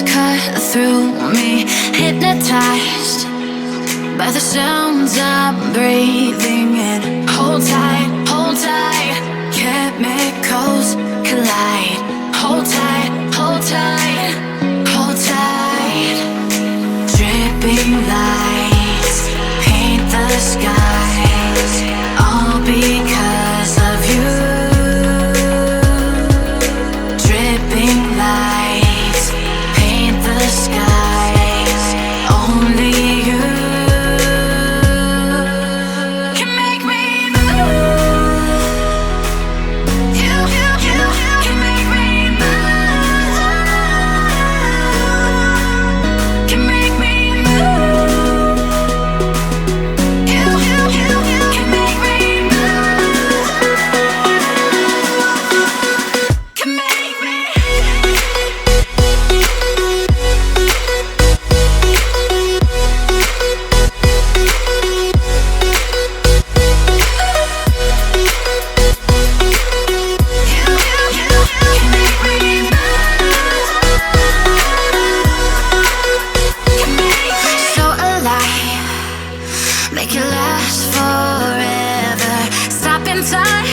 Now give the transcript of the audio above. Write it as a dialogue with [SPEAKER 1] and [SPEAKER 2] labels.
[SPEAKER 1] waves cut through me, hypnotized by the sounds I'm breathing in. Hold tight, chemicals collide. Hold tight, hold tight, hold tight. Dripping lights paint the skies, all because of you. Dripping lights paint the skies, only you can make me move. You can make me move. Can make me move. You can make me move. Can make me. So alive, make it last forever. Stop in time.